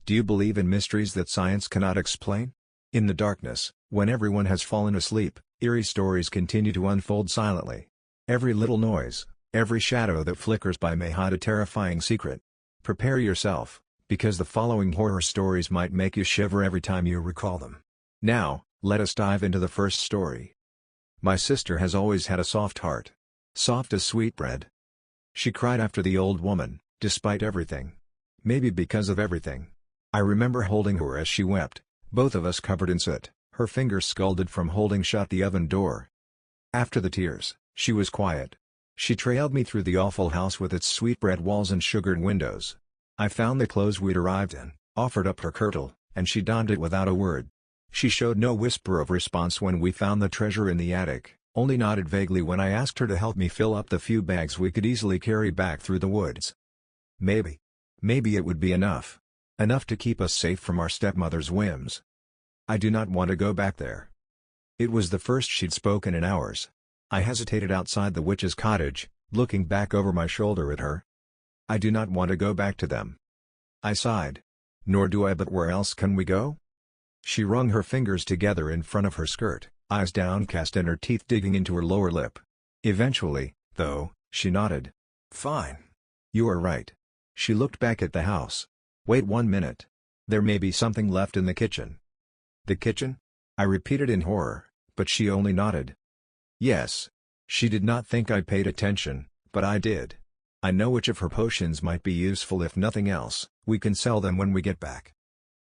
Do you believe in mysteries that science cannot explain? In the darkness, when everyone has fallen asleep, eerie stories continue to unfold silently. Every little noise, every shadow that flickers by may hide a terrifying secret. Prepare yourself, because the following horror stories might make you shiver every time you recall them. Now, let us dive into the first story. My sister has always had a soft heart. Soft as sweetbread. She cried after the old woman, despite everything. Maybe because of everything. I remember holding her as she wept, both of us covered in soot, her fingers scalded from holding shut the oven door. After the tears, she was quiet. She trailed me through the awful house with its sweetbread walls and sugared windows. I found the clothes we'd arrived in, offered up her kirtle, and she donned it without a word. She showed no whisper of response when we found the treasure in the attic, only nodded vaguely when I asked her to help me fill up the few bags we could easily carry back through the woods. Maybe it would be enough. Enough to keep us safe from our stepmother's whims. I do not want to go back there. It was the first she'd spoken in hours. I hesitated outside the witch's cottage, looking back over my shoulder at her. I do not want to go back to them. I sighed. Nor do I, but where else can we go? She wrung her fingers together in front of her skirt, eyes downcast and her teeth digging into her lower lip. Eventually, though, she nodded. Fine. You are right. She looked back at the house. Wait 1 minute. There may be something left in the kitchen. The kitchen? I repeated in horror, but she only nodded. Yes. She did not think I paid attention, but I did. I know which of her potions might be useful if nothing else. We can sell them when we get back.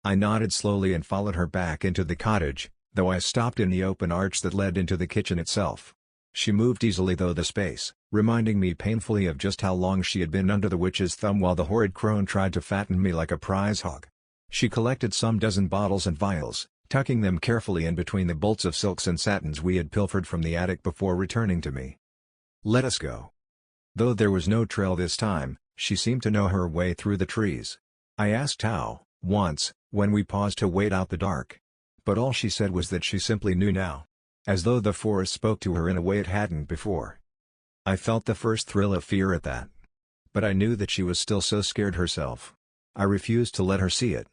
I nodded slowly and followed her back into the cottage, though I stopped in the open arch that led into the kitchen itself. She moved easily through the space, reminding me painfully of just how long she had been under the witch's thumb while the horrid crone tried to fatten me like a prize hog. She collected some dozen bottles and vials, tucking them carefully in between the bolts of silks and satins we had pilfered from the attic before returning to me. Let us go. Though there was no trail this time, she seemed to know her way through the trees. I asked how, once, when we paused to wait out the dark. But all she said was that she simply knew now. As though the forest spoke to her in a way it hadn't before. I felt the first thrill of fear at that. But I knew that she was still so scared herself. I refused to let her see it.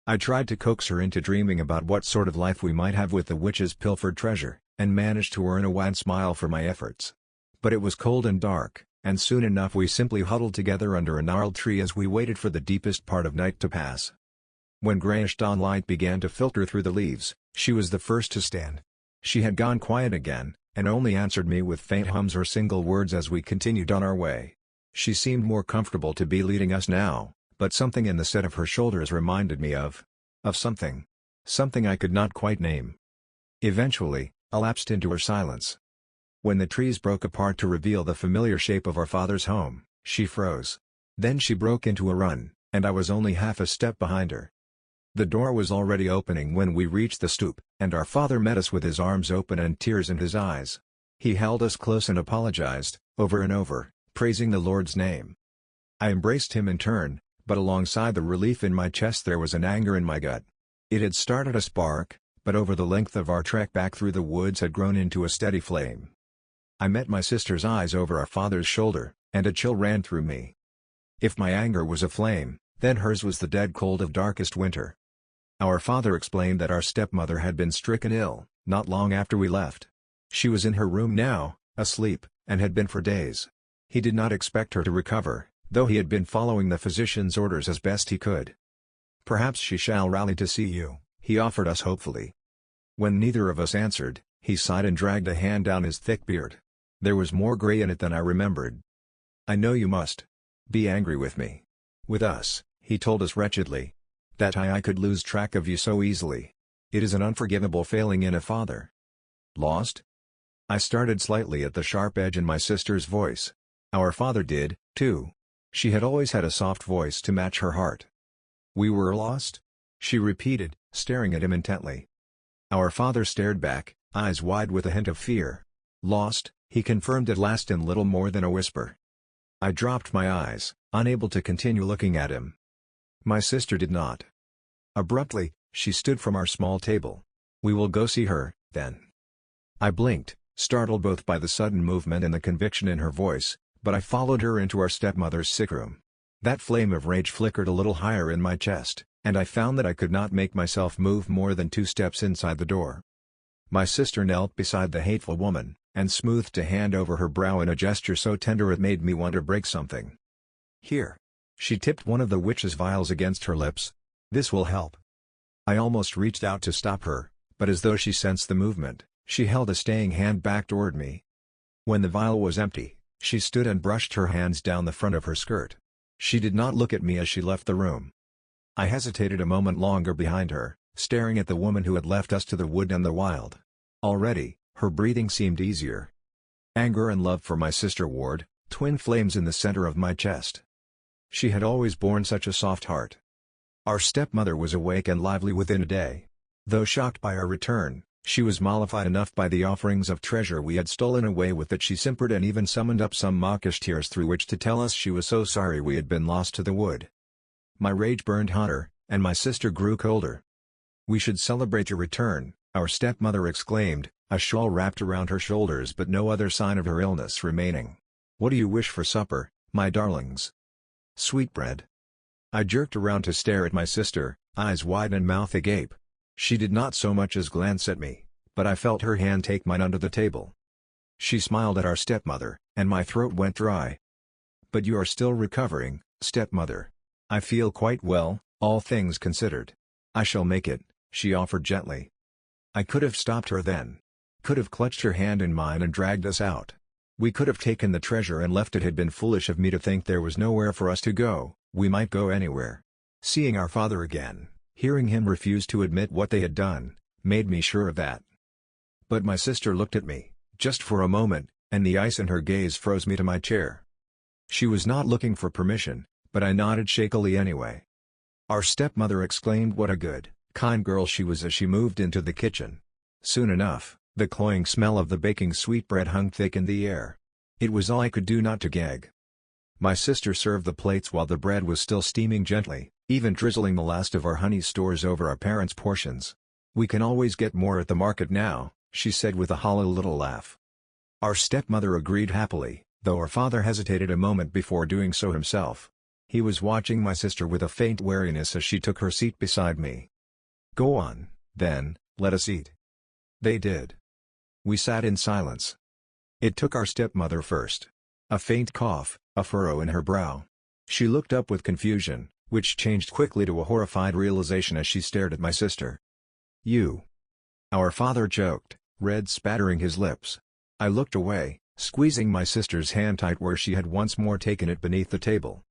I tried to coax her into dreaming about what sort of life we might have with the witch's pilfered treasure, and managed to earn a wide smile for my efforts. But it was cold and dark, and soon enough we simply huddled together under a gnarled tree as we waited for the deepest part of night to pass. When grayish dawnlight began to filter through the leaves, she was the first to stand. She had gone quiet again, and only answered me with faint hums or single words as we continued on our way. She seemed more comfortable to be leading us now, but something in the set of her shoulders reminded me of something. Something I could not quite name. Eventually, I lapsed into her silence. When the trees broke apart to reveal the familiar shape of our father's home, she froze. Then she broke into a run, and I was only half a step behind her. The door was already opening when we reached the stoop, and our father met us with his arms open and tears in his eyes. He held us close and apologized, over and over, praising the Lord's name. I embraced him in turn, but alongside the relief in my chest there was an anger in my gut. It had started a spark, but over the length of our trek back through the woods had grown into a steady flame. I met my sister's eyes over our father's shoulder, and a chill ran through me. If my anger was a flame, then hers was the dead cold of darkest winter. Our father explained that our stepmother had been stricken ill, not long after we left. She was in her room now, asleep, and had been for days. He did not expect her to recover, though he had been following the physician's orders as best he could. Perhaps she shall rally to see you, he offered us hopefully. When neither of us answered, he sighed and dragged a hand down his thick beard. There was more gray in it than I remembered. I know you must be angry with me. With us, he told us wretchedly. That I could lose track of you so easily. It is an unforgivable failing in a father. Lost? I started slightly at the sharp edge in my sister's voice. Our father did, too. She had always had a soft voice to match her heart. We were lost? She repeated, staring at him intently. Our father stared back, eyes wide with a hint of fear. Lost, he confirmed at last in little more than a whisper. I dropped my eyes, unable to continue looking at him. My sister did not. Abruptly, she stood from our small table. We will go see her, then. I blinked, startled both by the sudden movement and the conviction in her voice, but I followed her into our stepmother's sick room. That flame of rage flickered a little higher in my chest, and I found that I could not make myself move more than 2 steps inside the door. My sister knelt beside the hateful woman, and smoothed a hand over her brow in a gesture so tender it made me want to break something. "Here." She tipped one of the witch's vials against her lips. "This will help." I almost reached out to stop her, but as though she sensed the movement, she held a staying hand back toward me. When the vial was empty, she stood and brushed her hands down the front of her skirt. She did not look at me as she left the room. I hesitated a moment longer behind her, staring at the woman who had left us to the wood and the wild. Already, her breathing seemed easier. Anger and love for my sister Ward, twin flames in the center of my chest. She had always borne such a soft heart. Our stepmother was awake and lively within a day. Though shocked by our return, she was mollified enough by the offerings of treasure we had stolen away with that she simpered and even summoned up some mawkish tears through which to tell us she was so sorry we had been lost to the wood. My rage burned hotter, and my sister grew colder. "We should celebrate your return," our stepmother exclaimed, a shawl wrapped around her shoulders but no other sign of her illness remaining. "What do you wish for supper, my darlings?" "Sweetbread." I jerked around to stare at my sister, eyes wide and mouth agape. She did not so much as glance at me, but I felt her hand take mine under the table. She smiled at our stepmother, and my throat went dry. "But you are still recovering, stepmother." "I feel quite well, all things considered." "I shall make it," she offered gently. I could have stopped her then. Could have clutched her hand in mine and dragged us out. We could have taken the treasure and left. It had been foolish of me to think there was nowhere for us to go. We might go anywhere. Seeing our father again, hearing him refuse to admit what they had done, made me sure of that. But my sister looked at me, just for a moment, and the ice in her gaze froze me to my chair. She was not looking for permission, but I nodded shakily anyway. Our stepmother exclaimed what a good, kind girl she was as she moved into the kitchen. Soon enough, the cloying smell of the baking sweetbread hung thick in the air. It was all I could do not to gag. My sister served the plates while the bread was still steaming gently, even drizzling the last of our honey stores over our parents' portions. "We can always get more at the market now," she said with a hollow little laugh. Our stepmother agreed happily, though our father hesitated a moment before doing so himself. He was watching my sister with a faint wariness as she took her seat beside me. "Go on, then, let us eat." They did. We sat in silence. It took our stepmother first. A faint cough, a furrow in her brow. She looked up with confusion, which changed quickly to a horrified realization as she stared at my sister. "You." Our father joked, red spattering his lips. I looked away, squeezing my sister's hand tight where she had once more taken it beneath the table.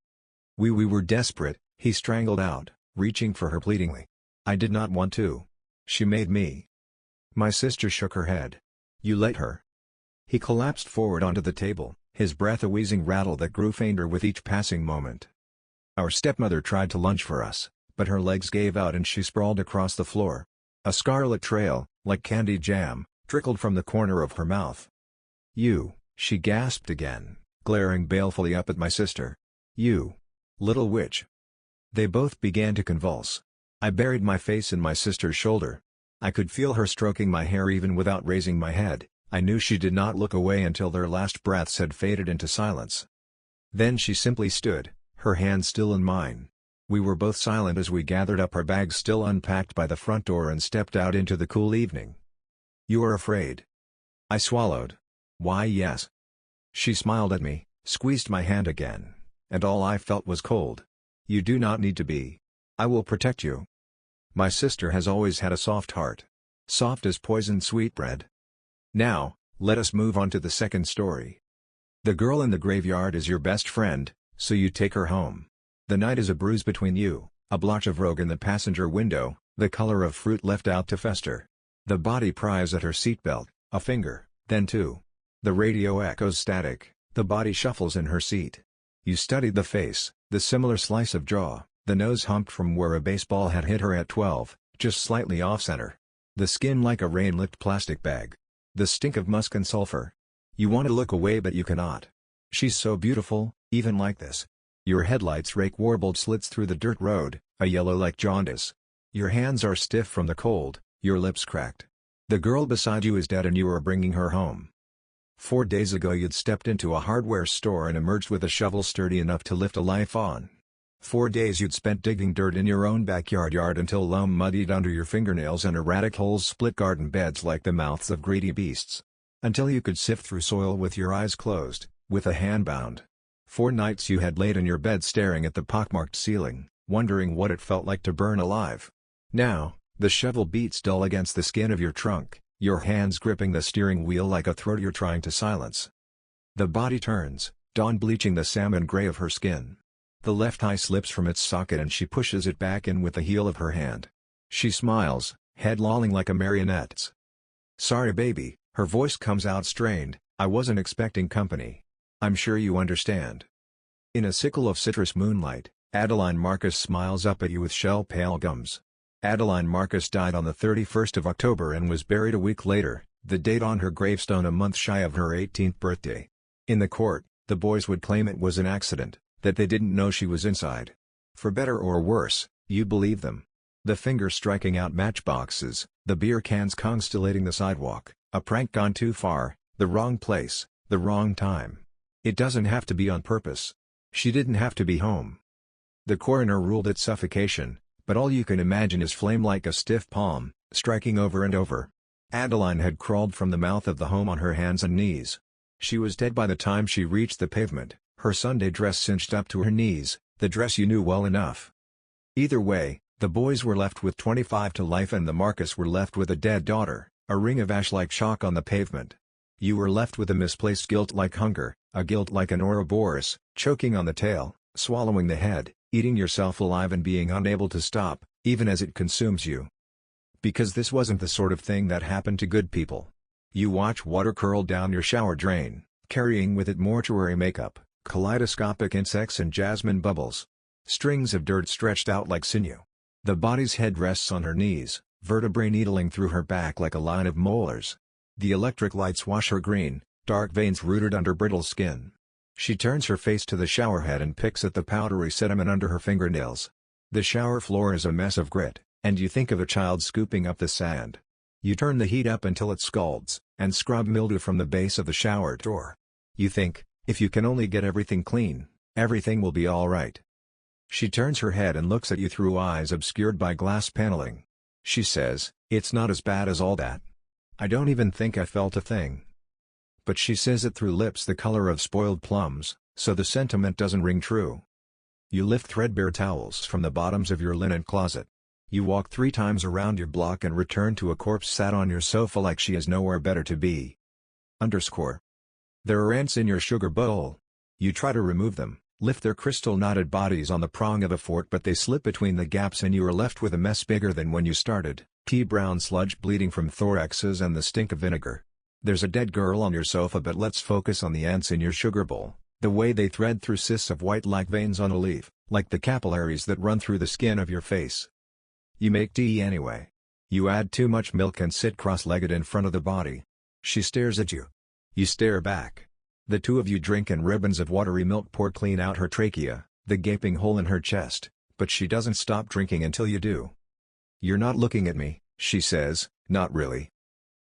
We were desperate," he strangled out, reaching for her pleadingly. "I did not want to. She made me." My sister shook her head. "You let her." He collapsed forward onto the table, his breath a wheezing rattle that grew fainter with each passing moment. Our stepmother tried to lunge for us, but her legs gave out and she sprawled across the floor. A scarlet trail, like candied jam, trickled from the corner of her mouth. "You," she gasped again, glaring balefully up at my sister. "You. Little witch." They both began to convulse. I buried my face in my sister's shoulder. I could feel her stroking my hair even without raising my head. I knew she did not look away until their last breaths had faded into silence. Then she simply stood, her hand still in mine. We were both silent as we gathered up our bags still unpacked by the front door and stepped out into the cool evening. "You are afraid?" I swallowed. "Why, yes." She smiled at me, squeezed my hand again, and all I felt was cold. "You do not need to be. I will protect you." My sister has always had a soft heart. Soft as poisoned sweetbread. Now, let us move on to the second story. The girl in the graveyard is your best friend, so you take her home. The night is a bruise between you, a blotch of rogue in the passenger window, the color of fruit left out to fester. The body pries at her seatbelt, a finger, then two. The radio echoes static, the body shuffles in her seat. You studied the face, the similar slice of jaw, the nose humped from where a baseball had hit her at 12, just slightly off-center. The skin like a rain-licked plastic bag. The stink of musk and sulfur. You want to look away but you cannot. She's so beautiful, even like this. Your headlights rake warbled slits through the dirt road, a yellow like jaundice. Your hands are stiff from the cold, your lips cracked. The girl beside you is dead and you are bringing her home. 4 days ago you'd stepped into a hardware store and emerged with a shovel sturdy enough to lift a life on. 4 days you'd spent digging dirt in your own backyard until loam muddied under your fingernails and erratic holes split garden beds like the mouths of greedy beasts. Until you could sift through soil with your eyes closed, with a hand bound. 4 nights you had laid in your bed staring at the pockmarked ceiling, wondering what it felt like to burn alive. Now, the shovel beats dull against the skin of your trunk, your hands gripping the steering wheel like a throat you're trying to silence. The body turns, dawn bleaching the salmon gray of her skin. The left eye slips from its socket and she pushes it back in with the heel of her hand. She smiles, head lolling like a marionette's. "Sorry baby," her voice comes out strained, "I wasn't expecting company. I'm sure you understand." In a sickle of citrus moonlight, Adeline Marcus smiles up at you with shell-pale gums. Adeline Marcus died on the 31st of October and was buried a week later, the date on her gravestone a month shy of her 18th birthday. In the court, the boys would claim it was an accident, that they didn't know she was inside. For better or worse, you believe them. The fingers striking out matchboxes, the beer cans constellating the sidewalk, a prank gone too far, the wrong place, the wrong time. It doesn't have to be on purpose. She didn't have to be home. The coroner ruled it suffocation, but all you can imagine is flame like a stiff palm, striking over and over. Adeline had crawled from the mouth of the home on her hands and knees. She was dead by the time she reached the pavement, her Sunday dress cinched up to her knees, the dress you knew well enough. Either way, the boys were left with 25 to life and the Marcus were left with a dead daughter, a ring of ash-like chalk on the pavement. You were left with a misplaced guilt like hunger, a guilt like an Ouroboros, choking on the tail, swallowing the head, eating yourself alive and being unable to stop, even as it consumes you. Because this wasn't the sort of thing that happened to good people. You watch water curl down your shower drain, carrying with it mortuary makeup, kaleidoscopic insects and jasmine bubbles. Strings of dirt stretched out like sinew. The body's head rests on her knees, vertebrae needling through her back like a line of molars. The electric lights wash her green, dark veins rooted under brittle skin. She turns her face to the showerhead and picks at the powdery sediment under her fingernails. The shower floor is a mess of grit, and you think of a child scooping up the sand. You turn the heat up until it scalds, and scrub mildew from the base of the shower door. You think, if you can only get everything clean, everything will be all right. She turns her head and looks at you through eyes obscured by glass paneling. She says, "It's not as bad as all that. I don't even think I felt a thing." But she says it through lips the color of spoiled plums, so the sentiment doesn't ring true. You lift threadbare towels from the bottoms of your linen closet. You walk 3 times around your block and return to a corpse sat on your sofa like she is nowhere better to be. There are ants in your sugar bowl. You try to remove them, lift their crystal-knotted bodies on the prong of a fork, but they slip between the gaps and you are left with a mess bigger than when you started, pea-brown sludge bleeding from thoraxes and the stink of vinegar. There's a dead girl on your sofa, but let's focus on the ants in your sugar bowl, the way they thread through cysts of white like veins on a leaf, like the capillaries that run through the skin of your face. You make tea anyway. You add too much milk and sit cross-legged in front of the body. She stares at you. You stare back. The two of you drink and ribbons of watery milk pour clean out her trachea, the gaping hole in her chest, but she doesn't stop drinking until you do. "You're not looking at me," she says. "Not really."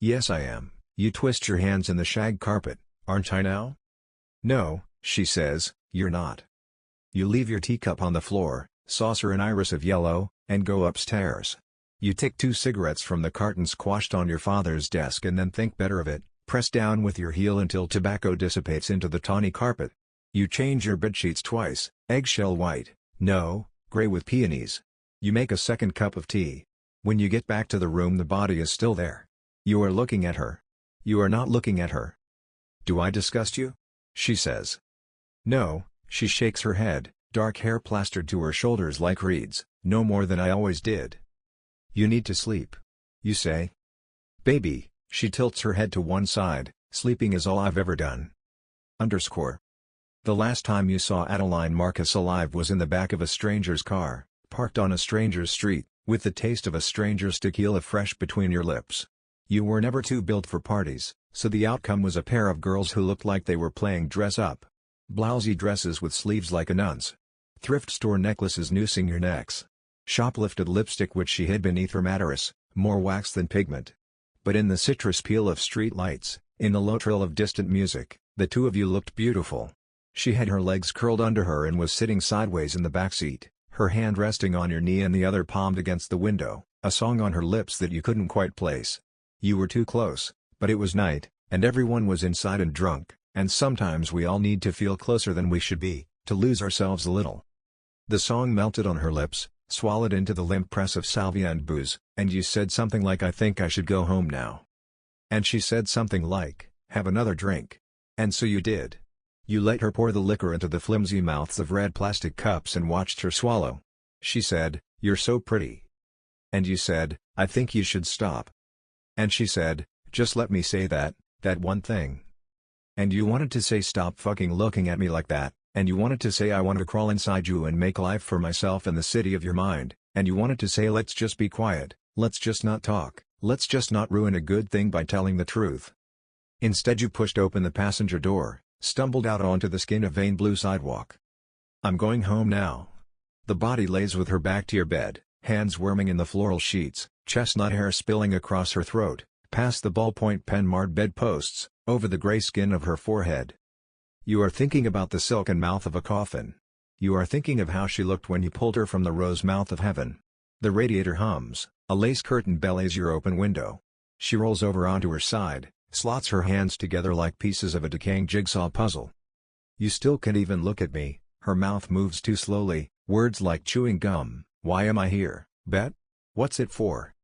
"Yes I am." You twist your hands in the shag carpet. "Aren't I now?" "No," she says, "you're not." You leave your teacup on the floor, saucer and iris of yellow, and go upstairs. You take 2 cigarettes from the carton squashed on your father's desk and then think better of it, press down with your heel until tobacco dissipates into the tawny carpet. You change your bedsheets twice, eggshell white, no, gray with peonies. You make a second cup of tea. When you get back to the room, the body is still there. You are looking at her. You are not looking at her. "Do I disgust you?" she says. "No," she shakes her head, dark hair plastered to her shoulders like reeds, "no more than I always did." "You need to sleep," you say. "Baby," she tilts her head to one side, "sleeping is all I've ever done." The last time you saw Adeline Marcus alive was in the back of a stranger's car, parked on a stranger's street, with the taste of a stranger's tequila fresh between your lips. You were never too built for parties, so the outcome was a pair of girls who looked like they were playing dress-up. Blousy dresses with sleeves like a nun's. Thrift store necklaces noosing your necks. Shoplifted lipstick which she hid beneath her mattress, more wax than pigment. But in the citrus peel of street lights, in the low trill of distant music, the two of you looked beautiful. She had her legs curled under her and was sitting sideways in the back seat, her hand resting on your knee and the other palmed against the window, a song on her lips that you couldn't quite place. You were too close, but it was night, and everyone was inside and drunk, and sometimes we all need to feel closer than we should be, to lose ourselves a little. The song melted on her lips, swallowed into the limp press of salvia and booze, and you said something like, "I think I should go home now." And she said something like, "Have another drink." And so you did. You let her pour the liquor into the flimsy mouths of red plastic cups and watched her swallow. She said, "You're so pretty." And you said, "I think you should stop." And she said, "Just let me say that one thing." And you wanted to say, "Stop fucking looking at me like that," and you wanted to say, "I want to crawl inside you and make life for myself in the city of your mind," and you wanted to say, "Let's just be quiet, let's just not talk, let's just not ruin a good thing by telling the truth." Instead you pushed open the passenger door, stumbled out onto the skin-of-vein blue sidewalk. "I'm going home now." The body lays with her back to your bed, hands worming in the floral sheets, chestnut hair spilling across her throat, past the ballpoint pen-marred bedposts, over the gray skin of her forehead. You are thinking about the silken mouth of a coffin. You are thinking of how she looked when you pulled her from the rose mouth of heaven. The radiator hums, a lace curtain bellies your open window. She rolls over onto her side, slots her hands together like pieces of a decaying jigsaw puzzle. You still can't even look at me, her mouth moves too slowly, words like chewing gum. "Why am I here, Bet? What's it for?"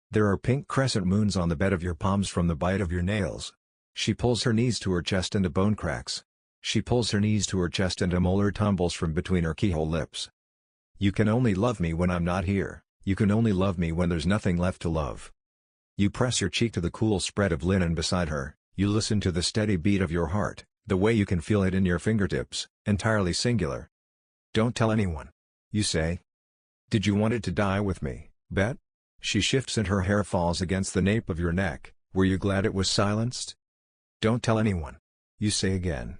There are pink crescent moons on the bed of your palms from the bite of your nails. She pulls her knees to her chest and a bone cracks. She pulls her knees to her chest and a molar tumbles from between her keyhole lips. You can only love me when I'm not here, you can only love me when there's nothing left to love. You press your cheek to the cool spread of linen beside her, you listen to the steady beat of your heart, the way you can feel it in your fingertips, entirely singular. "Don't tell anyone," you say. "Did you want it to die with me, Bet?" She shifts and her hair falls against the nape of your neck. "Were you glad it was silenced?" "Don't tell anyone," you say again.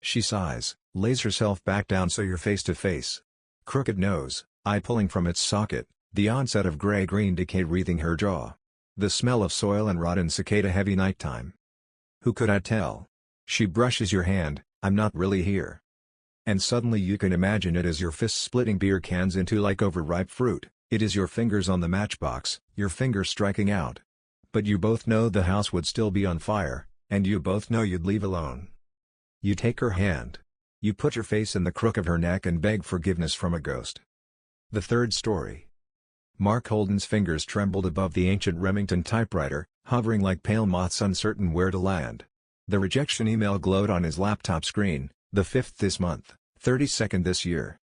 She sighs, lays herself back down so you're face to face. Crooked nose, eye pulling from its socket, the onset of gray-green decay wreathing her jaw. The smell of soil and rot in cicada-heavy nighttime. "Who could I tell?" She brushes your hand, "I'm not really here." And suddenly you can imagine it as your fists splitting beer cans into like overripe fruit, it is your fingers on the matchbox, your fingers striking out. But you both know the house would still be on fire, and you both know you'd leave alone. You take her hand. You put your face in the crook of her neck and beg forgiveness from a ghost. The third story. Mark Holden's fingers trembled above the ancient Remington typewriter, hovering like pale moths uncertain where to land. The rejection email glowed on his laptop screen, the 5th this month, 32nd this year.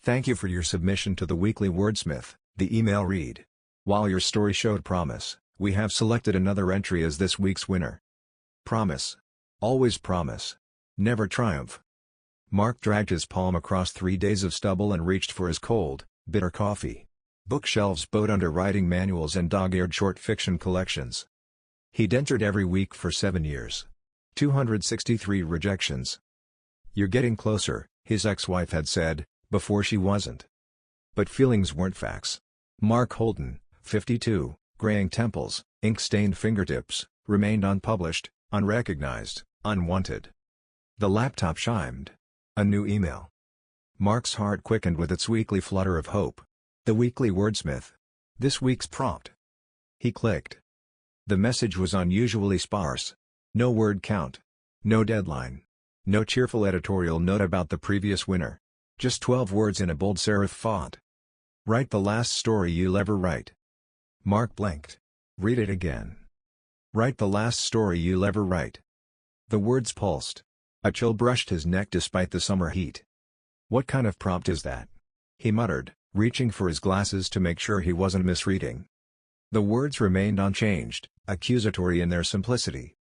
"Thank you for your submission to the Weekly Wordsmith," the email read. "While your story showed promise, we have selected another entry as this week's winner. Promise. Always promise. Never triumph." Mark dragged his palm across 3 days of stubble and reached for his cold, bitter coffee. Bookshelves bowed under writing manuals and dog-eared short fiction collections. He'd entered every week for 7 years. 263 rejections. "You're getting closer," his ex-wife had said, before she wasn't. But feelings weren't facts. Mark Holden, 52, graying temples, ink-stained fingertips, remained unpublished, unrecognized, unwanted. The laptop chimed. A new email. Mark's heart quickened with its weekly flutter of hope. The Weekly Wordsmith. This week's prompt. He clicked. The message was unusually sparse. No word count. No deadline. No cheerful editorial note about the previous winner. Just 12 words in a bold serif font. "Write the last story you'll ever write." Mark blinked. "Read it again." "Write the last story you'll ever write." The words pulsed. A chill brushed his neck despite the summer heat. "What kind of prompt is that?" he muttered, reaching for his glasses to make sure he wasn't misreading. The words remained unchanged, accusatory in their simplicity.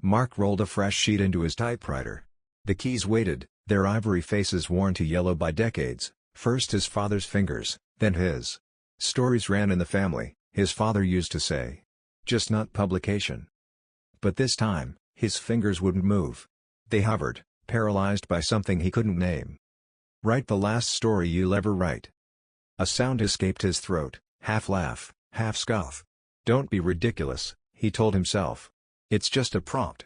Mark rolled a fresh sheet into his typewriter. The keys waited, their ivory faces worn to yellow by decades, first his father's fingers, then his. Stories ran in the family, his father used to say. Just not publication. But this time, his fingers wouldn't move. They hovered, paralyzed by something he couldn't name. "Write the last story you'll ever write." A sound escaped his throat, half laugh, half scoff. "Don't be ridiculous," he told himself. "It's just a prompt."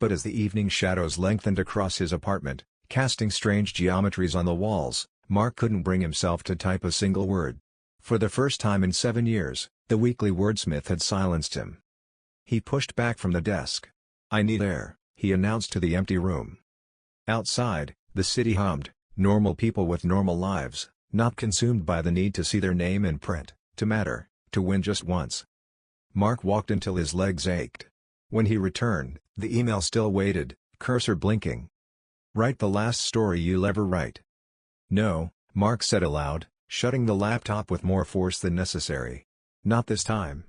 But as the evening shadows lengthened across his apartment, casting strange geometries on the walls, Mark couldn't bring himself to type a single word. For the first time in 7 years, the weekly wordsmith had silenced him. He pushed back from the desk. "I need air," he announced to the empty room. Outside, the city hummed, normal people with normal lives, not consumed by the need to see their name in print, to matter, to win just once. Mark walked until his legs ached. When he returned, the email still waited, cursor blinking. "Write the last story you'll ever write." "No," Mark said aloud, shutting the laptop with more force than necessary. "Not this time."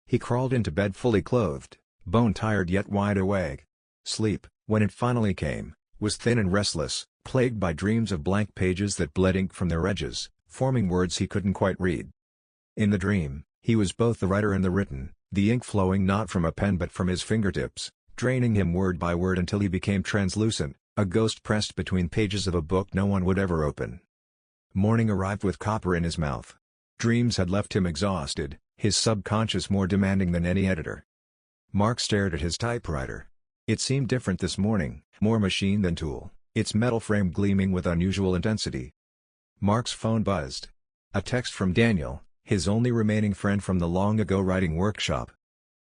He crawled into bed fully clothed, bone-tired yet wide awake. Sleep, when it finally came, was thin and restless, plagued by dreams of blank pages that bled ink from their edges, forming words he couldn't quite read. In the dream, he was both the writer and the written, the ink flowing not from a pen but from his fingertips, draining him word by word until he became translucent, a ghost pressed between pages of a book no one would ever open. Morning arrived with copper in his mouth. Dreams had left him exhausted, his subconscious more demanding than any editor. Mark stared at his typewriter. It seemed different this morning, more machine than tool, its metal frame gleaming with unusual intensity. Mark's phone buzzed. A text from Daniel, his only remaining friend from the long-ago writing workshop.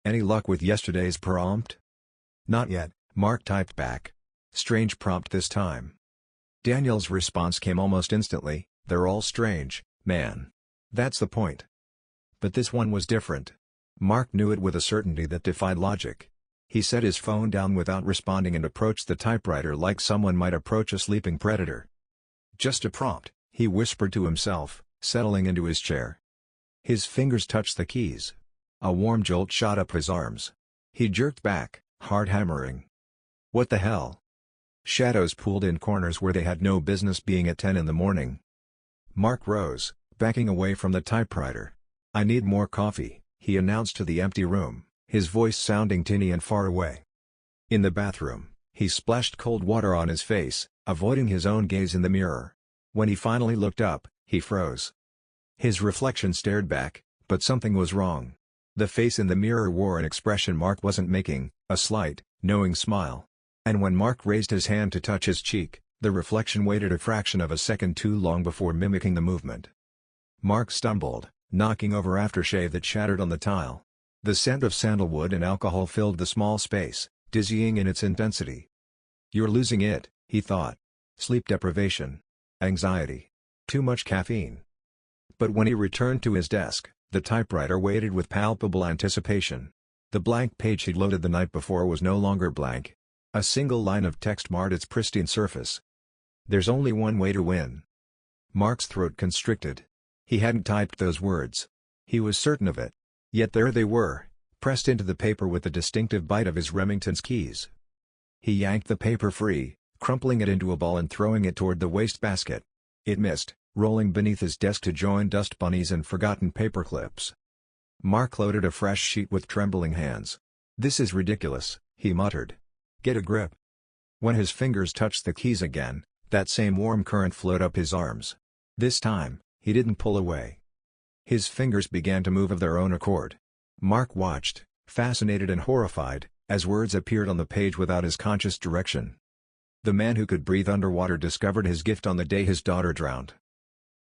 "Any luck with yesterday's prompt?" "Not yet," Mark typed back. Strange prompt this time. Daniel's response came almost instantly, "They're all strange, man. That's the point." But this one was different. Mark knew it with a certainty that defied logic. He set his phone down without responding and approached the typewriter like someone might approach a sleeping predator. "Just a prompt," he whispered to himself, settling into his chair. His fingers touched the keys. A warm jolt shot up his arms. He jerked back, heart hammering. What the hell? Shadows pooled in corners where they had no business being at 10 in the morning. Mark rose, backing away from the typewriter. "I need more coffee," he announced to the empty room, his voice sounding tinny and far away. In the bathroom, he splashed cold water on his face, avoiding his own gaze in the mirror. When he finally looked up, he froze. His reflection stared back, but something was wrong. The face in the mirror wore an expression Mark wasn't making, a slight, knowing smile. And when Mark raised his hand to touch his cheek, the reflection waited a fraction of a second too long before mimicking the movement. Mark stumbled, knocking over aftershave that shattered on the tile. The scent of sandalwood and alcohol filled the small space, dizzying in its intensity. "You're losing it," he thought. Sleep deprivation. Anxiety. Too much caffeine. But when he returned to his desk, the typewriter waited with palpable anticipation. The blank page he'd loaded the night before was no longer blank. A single line of text marred its pristine surface. "There's only one way to win." Mark's throat constricted. He hadn't typed those words. He was certain of it. Yet there they were, pressed into the paper with the distinctive bite of his Remington's keys. He yanked the paper free, crumpling it into a ball and throwing it toward the wastebasket. It missed, rolling beneath his desk to join dust bunnies and forgotten paperclips. Mark loaded a fresh sheet with trembling hands. "This is ridiculous," he muttered. "Get a grip." When his fingers touched the keys again, that same warm current flowed up his arms. This time, he didn't pull away. His fingers began to move of their own accord. Mark watched, fascinated and horrified, as words appeared on the page without his conscious direction. "The man who could breathe underwater discovered his gift on the day his daughter drowned."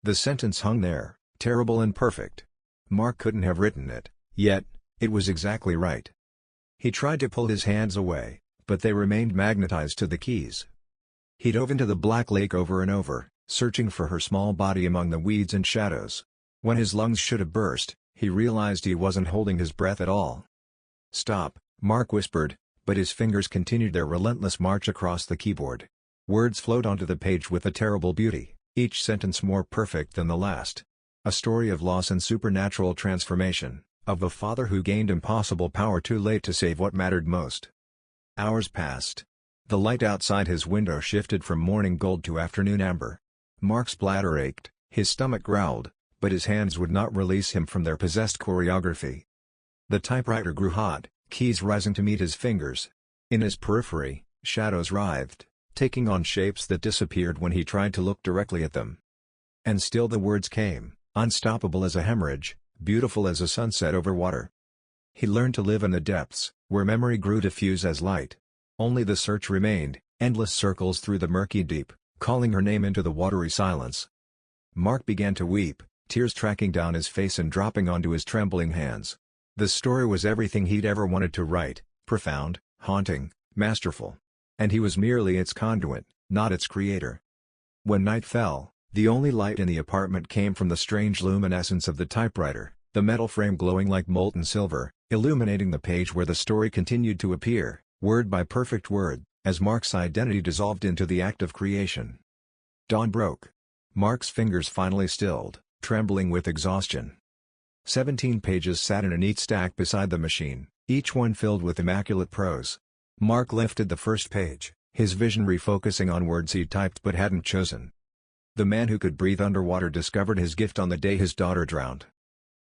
The sentence hung there, terrible and perfect. Mark couldn't have written it, yet, it was exactly right. He tried to pull his hands away, but they remained magnetized to the keys. He dove into the black lake over and over, searching for her small body among the weeds and shadows. When his lungs should have burst, he realized he wasn't holding his breath at all. "Stop," Mark whispered, but his fingers continued their relentless march across the keyboard. Words flowed onto the page with a terrible beauty, each sentence more perfect than the last. A story of loss and supernatural transformation, of a father who gained impossible power too late to save what mattered most. Hours passed. The light outside his window shifted from morning gold to afternoon amber. Mark's bladder ached, his stomach growled, but his hands would not release him from their possessed choreography. The typewriter grew hot, keys rising to meet his fingers. In his periphery, shadows writhed, taking on shapes that disappeared when he tried to look directly at them. And still the words came, unstoppable as a hemorrhage, beautiful as a sunset over water. He learned to live in the depths, where memory grew diffuse as light. Only the search remained, endless circles through the murky deep, calling her name into the watery silence. Mark began to weep, tears tracking down his face and dropping onto his trembling hands. The story was everything he'd ever wanted to write, profound, haunting, masterful. And he was merely its conduit, not its creator. When night fell, the only light in the apartment came from the strange luminescence of the typewriter, the metal frame glowing like molten silver, illuminating the page where the story continued to appear, word by perfect word, as Mark's identity dissolved into the act of creation. Dawn broke. Mark's fingers finally stilled, trembling with exhaustion. 17 pages sat in a neat stack beside the machine, each one filled with immaculate prose. Mark lifted the first page, his vision refocusing on words he'd typed but hadn't chosen. The man who could breathe underwater discovered his gift on the day his daughter drowned.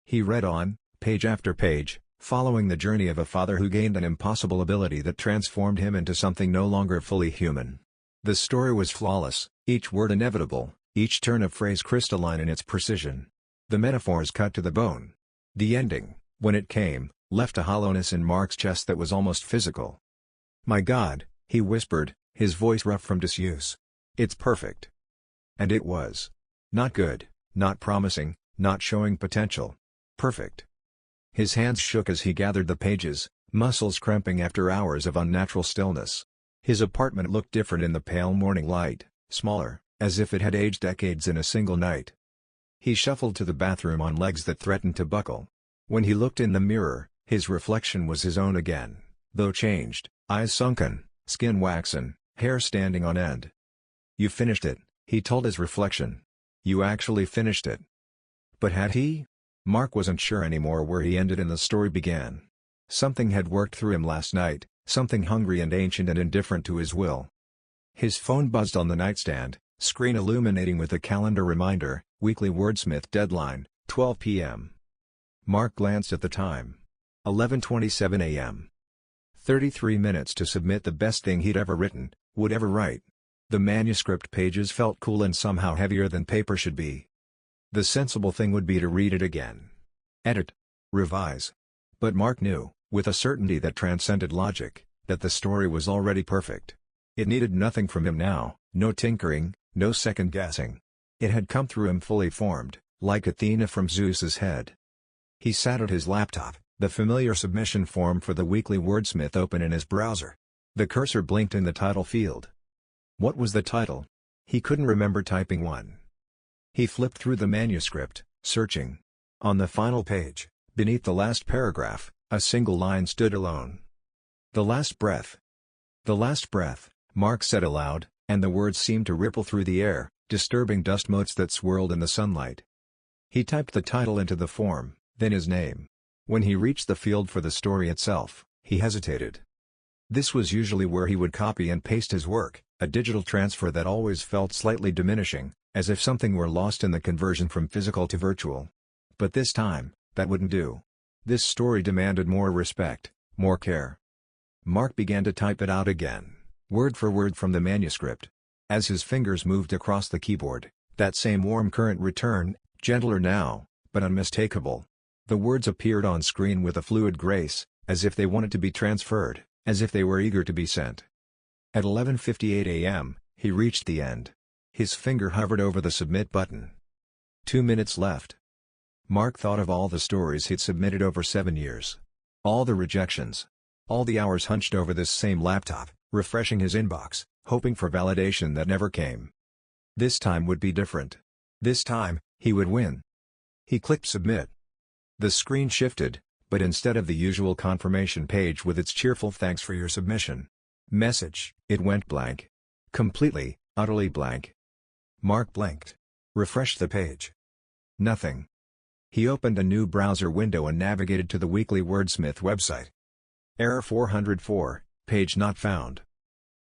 He read on, page after page, following the journey of a father who gained an impossible ability that transformed him into something no longer fully human. The story was flawless, each word inevitable, each turn of phrase crystalline in its precision. The metaphors cut to the bone. The ending, when it came, left a hollowness in Mark's chest that was almost physical. "My God," he whispered, his voice rough from disuse. "It's perfect." And it was. Not good, not promising, not showing potential. Perfect. His hands shook as he gathered the pages, muscles cramping after hours of unnatural stillness. His apartment looked different in the pale morning light, smaller, as if it had aged decades in a single night. He shuffled to the bathroom on legs that threatened to buckle. When he looked in the mirror, his reflection was his own again, though changed, eyes sunken, skin waxen, hair standing on end. "You finished it," he told his reflection. "You actually finished it." But had he? Mark wasn't sure anymore where he ended and the story began. Something had worked through him last night, something hungry and ancient and indifferent to his will. His phone buzzed on the nightstand, screen illuminating with a calendar reminder, weekly wordsmith deadline, 12 p.m. Mark glanced at the time. 11:27 a.m. 33 minutes to submit the best thing he'd ever written, would ever write. The manuscript pages felt cool and somehow heavier than paper should be. The sensible thing would be to read it again. Edit. Revise. But Mark knew, with a certainty that transcended logic, that the story was already perfect. It needed nothing from him now, no tinkering, no second-guessing. It had come through him fully formed, like Athena from Zeus's head. He sat at his laptop, the familiar submission form for the weekly wordsmith open in his browser. The cursor blinked in the title field. What was the title? He couldn't remember typing one. He flipped through the manuscript, searching. On the final page, beneath the last paragraph, a single line stood alone. "The last breath." "The last breath," Mark said aloud, and the words seemed to ripple through the air, disturbing dust motes that swirled in the sunlight. He typed the title into the form, then his name. When he reached the field for the story itself, he hesitated. This was usually where he would copy and paste his work, a digital transfer that always felt slightly diminishing, as if something were lost in the conversion from physical to virtual. But this time, that wouldn't do. This story demanded more respect, more care. Mark began to type it out again, word for word from the manuscript. As his fingers moved across the keyboard, that same warm current returned, gentler now, but unmistakable. The words appeared on screen with a fluid grace, as if they wanted to be transferred, as if they were eager to be sent. At 11:58 a.m., he reached the end. His finger hovered over the submit button. 2 minutes left. Mark thought of all the stories he'd submitted over 7 years. All the rejections. All the hours hunched over this same laptop, refreshing his inbox, hoping for validation that never came. This time would be different. This time, he would win. He clicked submit. The screen shifted, but instead of the usual confirmation page with its cheerful "Thanks for your submission" message, it went blank. Completely, utterly blank. Mark blinked. Refreshed the page. Nothing. He opened a new browser window and navigated to the Weekly Wordsmith website. Error 404, page not found.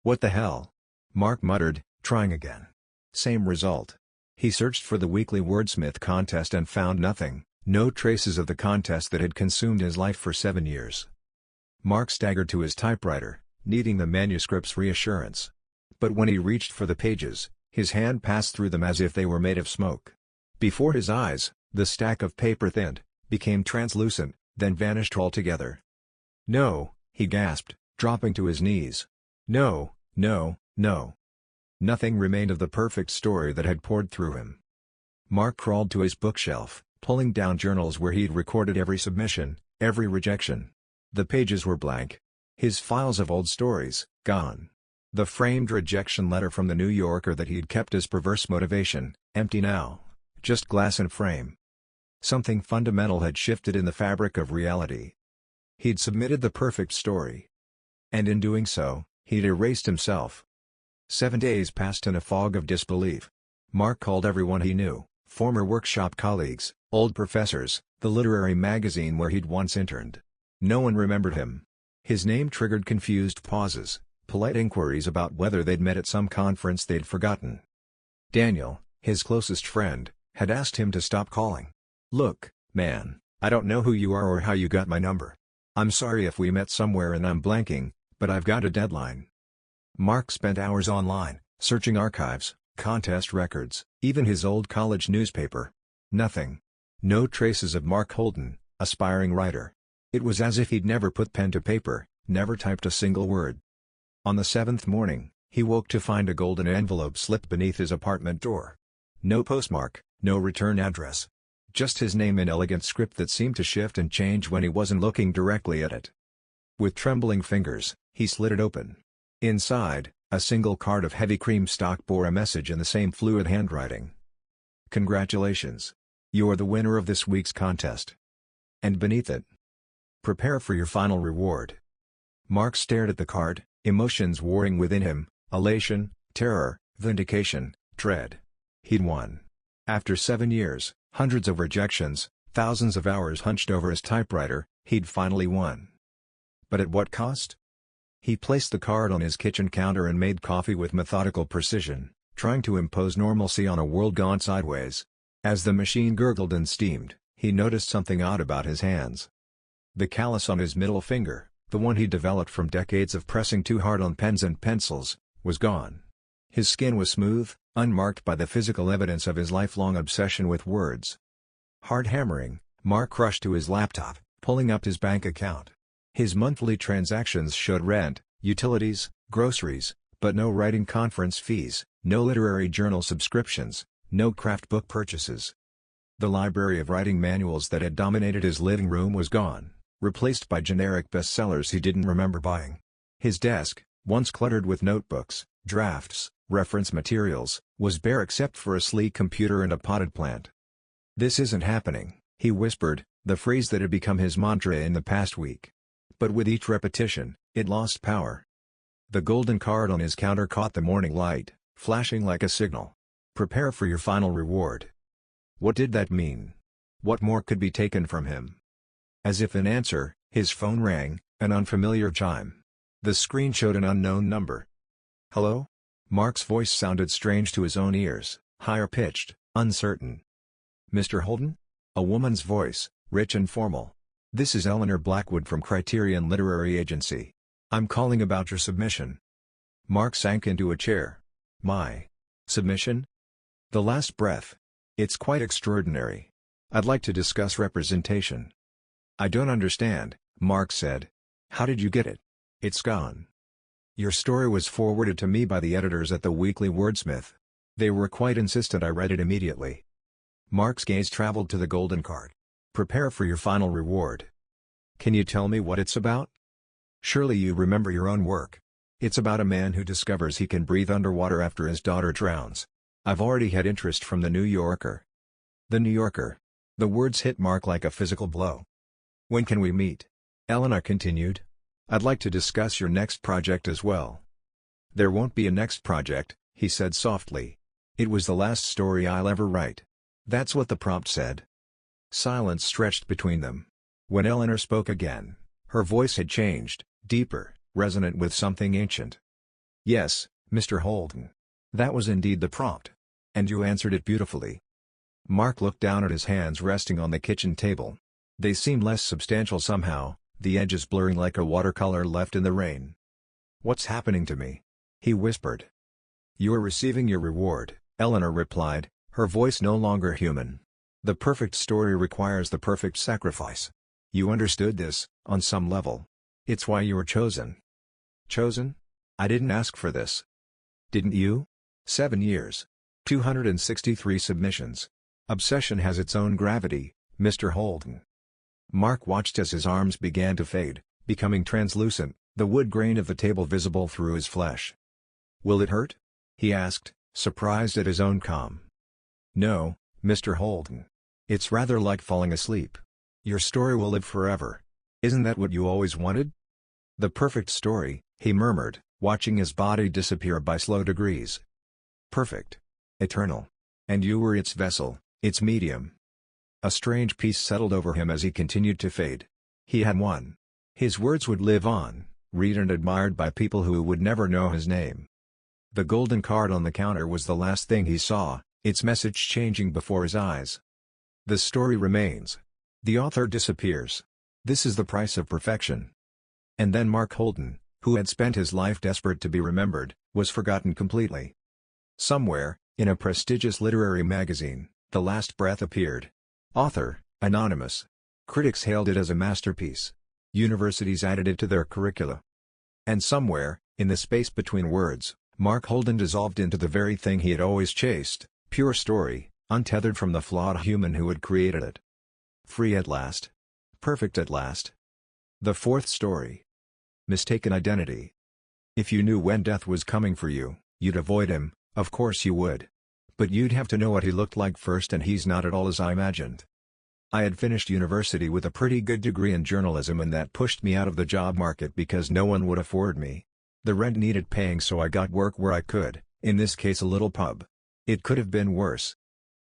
"What the hell?" Mark muttered, trying again. Same result. He searched for the Weekly Wordsmith contest and found nothing, no traces of the contest that had consumed his life for 7 years. Mark staggered to his typewriter, needing the manuscript's reassurance. But when he reached for the pages, his hand passed through them as if they were made of smoke. Before his eyes, the stack of paper thinned, became translucent, then vanished altogether. "No," he gasped, dropping to his knees. No, no, no. Nothing remained of the perfect story that had poured through him. Mark crawled to his bookshelf, pulling down journals where he'd recorded every submission, every rejection. The pages were blank. His files of old stories, gone. The framed rejection letter from the New Yorker that he'd kept as perverse motivation, empty now. Just glass and frame. Something fundamental had shifted in the fabric of reality. He'd submitted the perfect story. And in doing so, he'd erased himself. 7 days passed in a fog of disbelief. Mark called everyone he knew, former workshop colleagues, old professors, the literary magazine where he'd once interned. No one remembered him. His name triggered confused pauses, polite inquiries about whether they'd met at some conference they'd forgotten. Daniel, his closest friend, had asked him to stop calling. "Look, man, I don't know who you are or how you got my number. I'm sorry if we met somewhere and I'm blanking, but I've got a deadline." Mark spent hours online, searching archives, contest records, even his old college newspaper. Nothing. No traces of Mark Holden, aspiring writer. It was as if he'd never put pen to paper, never typed a single word. On the 7th morning, he woke to find a golden envelope slipped beneath his apartment door. No postmark, no return address. Just his name in elegant script that seemed to shift and change when he wasn't looking directly at it. With trembling fingers, he slid it open. Inside, a single card of heavy cream stock bore a message in the same fluid handwriting. "Congratulations. You're the winner of this week's contest." And beneath it, "Prepare for your final reward." Mark stared at the card, emotions warring within him, elation, terror, vindication, dread. He'd won. After 7 years, hundreds of rejections, thousands of hours hunched over his typewriter, he'd finally won. But at what cost? He placed the card on his kitchen counter and made coffee with methodical precision, trying to impose normalcy on a world gone sideways. As the machine gurgled and steamed, he noticed something odd about his hands. The callus on his middle finger, the one he'd developed from decades of pressing too hard on pens and pencils, was gone. His skin was smooth, unmarked by the physical evidence of his lifelong obsession with words. Hard hammering, Mark rushed to his laptop, pulling up his bank account. His monthly transactions showed rent, utilities, groceries, but no writing conference fees, no literary journal subscriptions, no craft book purchases. The library of writing manuals that had dominated his living room was gone, replaced by generic bestsellers he didn't remember buying. His desk, once cluttered with notebooks, drafts, reference materials, was bare except for a sleek computer and a potted plant. "This isn't happening," he whispered, the phrase that had become his mantra in the past week. But with each repetition, it lost power. The golden card on his counter caught the morning light, flashing like a signal. "Prepare for your final reward." What did that mean? What more could be taken from him? As if in answer, his phone rang, an unfamiliar chime. The screen showed an unknown number. "Hello?" Mark's voice sounded strange to his own ears, higher-pitched, uncertain. "Mr. Holden?" A woman's voice, rich and formal. "This is Eleanor Blackwood from Criterion Literary Agency. I'm calling about your submission." Mark sank into a chair. "My submission?" The last breath. "It's quite extraordinary. I'd like to discuss representation." "I don't understand," Mark said. "How did you get it?" "It's gone. Your story was forwarded to me by the editors at the Weekly Wordsmith. They were quite insistent I read it immediately." Mark's gaze traveled to the golden card. "Prepare for your final reward. Can you tell me what it's about? Surely you remember your own work. It's about a man who discovers he can breathe underwater after his daughter drowns. I've already had interest from the New Yorker." The New Yorker. The words hit Mark like a physical blow. "When can we meet?" Eleanor continued. "I'd like to discuss your next project as well." "There won't be a next project," he said softly. "It was the last story I'll ever write." That's what the prompt said. Silence stretched between them. When Eleanor spoke again, her voice had changed, deeper, resonant with something ancient. "Yes, Mr. Holden. That was indeed the prompt. And you answered it beautifully." Mark looked down at his hands resting on the kitchen table. They seemed less substantial somehow, the edges blurring like a watercolor left in the rain. "What's happening to me?" he whispered. "You're receiving your reward," Eleanor replied, her voice no longer human. "The perfect story requires the perfect sacrifice. You understood this, on some level. It's why you were chosen." "Chosen?" I didn't ask for this. Didn't you? 7 years. 263 submissions. Obsession has its own gravity, Mr. Holden. Mark watched as his arms began to fade, becoming translucent, the wood grain of the table visible through his flesh. Will it hurt? He asked, surprised at his own calm. No, Mr. Holden. It's rather like falling asleep. Your story will live forever. Isn't that what you always wanted? The perfect story, he murmured, watching his body disappear by slow degrees. Perfect. Eternal. And you were its vessel, its medium. A strange peace settled over him as he continued to fade. He had won. His words would live on, read and admired by people who would never know his name. The golden card on the counter was the last thing he saw, its message changing before his eyes. The story remains. The author disappears. This is the price of perfection. And then Mark Holden, who had spent his life desperate to be remembered, was forgotten completely. Somewhere, in a prestigious literary magazine, The Last Breath appeared. Author, anonymous. Critics hailed it as a masterpiece. Universities added it to their curricula. And somewhere, in the space between words, Mark Holden dissolved into the very thing he had always chased, pure story, untethered from the flawed human who had created it. Free at last. Perfect at last. The fourth story. Mistaken identity. If you knew when death was coming for you, you'd avoid him, of course you would. But you'd have to know what he looked like first, and he's not at all as I imagined. I had finished university with a pretty good degree in journalism, and that pushed me out of the job market because no one would afford me. The rent needed paying, so I got work where I could, in this case a little pub. It could have been worse.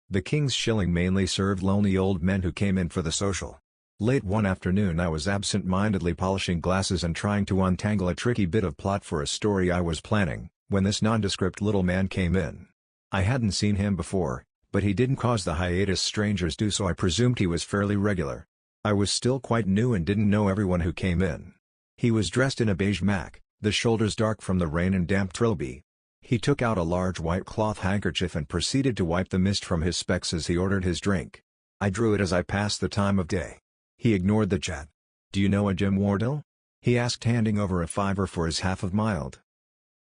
The King's Shilling mainly served lonely old men who came in for the social. Late one afternoon I was absent-mindedly polishing glasses and trying to untangle a tricky bit of plot for a story I was planning, when this nondescript little man came in. I hadn't seen him before, but he didn't cause the hiatus strangers do, so I presumed he was fairly regular. I was still quite new and didn't know everyone who came in. He was dressed in a beige mac, the shoulders dark from the rain and damp trilby. He took out a large white cloth handkerchief and proceeded to wipe the mist from his specs as he ordered his drink. I drew it as I passed the time of day. He ignored the chat. "Do you know a Jim Wardell?" he asked, handing over a $5 for his half of mild.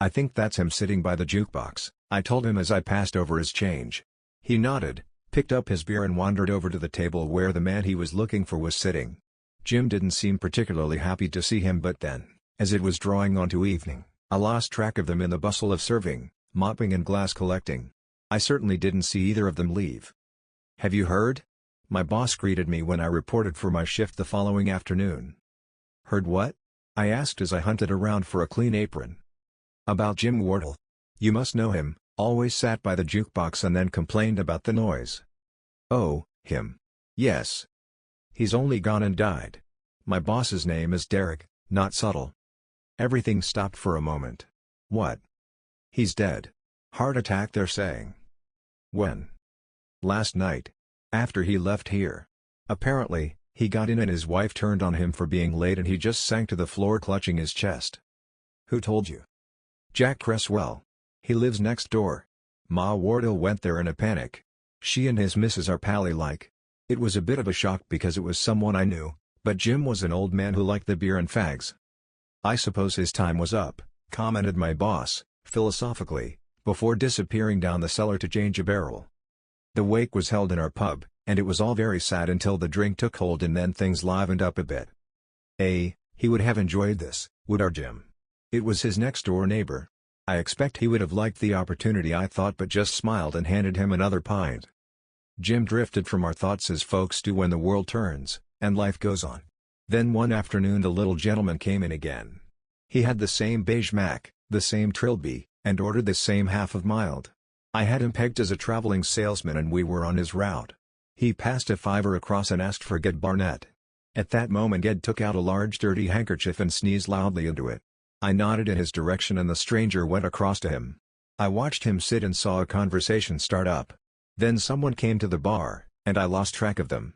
"I think that's him sitting by the jukebox," I told him as I passed over his change. He nodded, picked up his beer and wandered over to the table where the man he was looking for was sitting. Jim didn't seem particularly happy to see him, but then, as it was drawing on to evening, I lost track of them in the bustle of serving, mopping and glass collecting. I certainly didn't see either of them leave. "Have you heard?" my boss greeted me when I reported for my shift the following afternoon. "Heard what?" I asked as I hunted around for a clean apron. "About Jim Wardell. You must know him, always sat by the jukebox and then complained about the noise." "Oh, him. Yes. He's only gone and died. My boss's name is Derek, not subtle." Everything stopped for a moment. "What?" "He's dead. Heart attack, they're saying." "When?" "Last night. After he left here. Apparently, he got in and his wife turned on him for being late and he just sank to the floor clutching his chest." "Who told you?" "Jack Cresswell. He lives next door. Ma Wardell went there in a panic. She and his missus are pally-like. It was a bit of a shock because it was someone I knew, but Jim was an old man who liked the beer and fags." "I suppose his time was up," commented my boss, philosophically, before disappearing down the cellar to change a barrel. The wake was held in our pub, and it was all very sad until the drink took hold, and then things livened up a bit. He would have enjoyed this, would our Jim. It was his next-door neighbor. I expect he would have liked the opportunity, I thought, but just smiled and handed him another pint. Jim drifted from our thoughts as folks do when the world turns, and life goes on. Then one afternoon the little gentleman came in again. He had the same beige mac, the same trilby, and ordered the same half of mild. I had him pegged as a traveling salesman and we were on his route. He passed a $5 across and asked for Ged Barnett. At that moment Ged took out a large dirty handkerchief and sneezed loudly into it. I nodded in his direction and the stranger went across to him. I watched him sit and saw a conversation start up. Then someone came to the bar, and I lost track of them.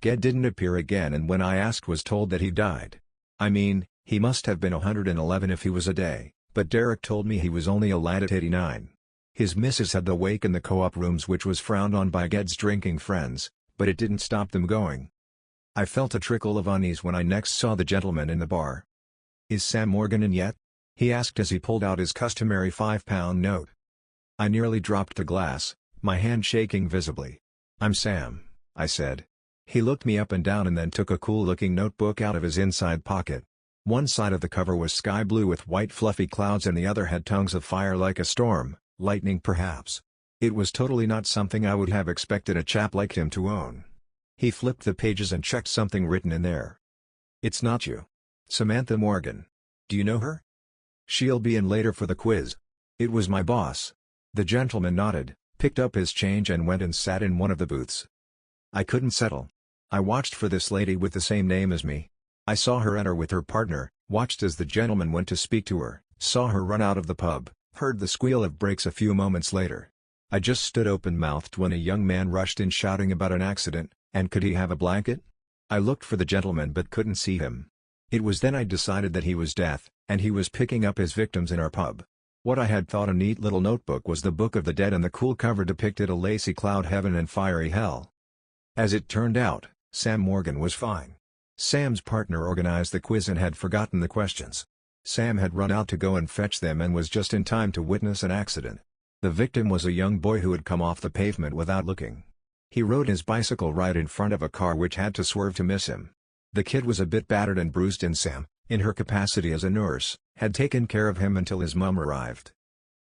Ged didn't appear again, and when I asked was told that he died. I mean, he must have been 111 if he was a day, but Derek told me he was only a lad at 89. His missus had the wake in the co-op rooms, which was frowned on by Ged's drinking friends, but it didn't stop them going. I felt a trickle of unease when I next saw the gentleman in the bar. "Is Sam Morgan in yet?" he asked as he pulled out his customary £5 note. I nearly dropped the glass, my hand shaking visibly. "I'm Sam," I said. He looked me up and down and then took a cool-looking notebook out of his inside pocket. One side of the cover was sky blue with white fluffy clouds and the other had tongues of fire like a storm, lightning perhaps. It was totally not something I would have expected a chap like him to own. He flipped the pages and checked something written in there. "It's not you. Samantha Morgan. Do you know her? She'll be in later for the quiz." It was my boss. The gentleman nodded, picked up his change and went and sat in one of the booths. I couldn't settle. I watched for this lady with the same name as me. I saw her enter with her partner, watched as the gentleman went to speak to her, saw her run out of the pub, heard the squeal of brakes a few moments later. I just stood open-mouthed when a young man rushed in shouting about an accident, and could he have a blanket? I looked for the gentleman but couldn't see him. It was then I decided that he was death, and he was picking up his victims in our pub. What I had thought a neat little notebook was the Book of the Dead and the cool cover depicted a lacy cloud heaven and fiery hell. As it turned out, Sam Morgan was fine. Sam's partner organized the quiz and had forgotten the questions. Sam had run out to go and fetch them and was just in time to witness an accident. The victim was a young boy who had come off the pavement without looking. He rode his bicycle right in front of a car which had to swerve to miss him. The kid was a bit battered and bruised and Sam, in her capacity as a nurse, had taken care of him until his mum arrived.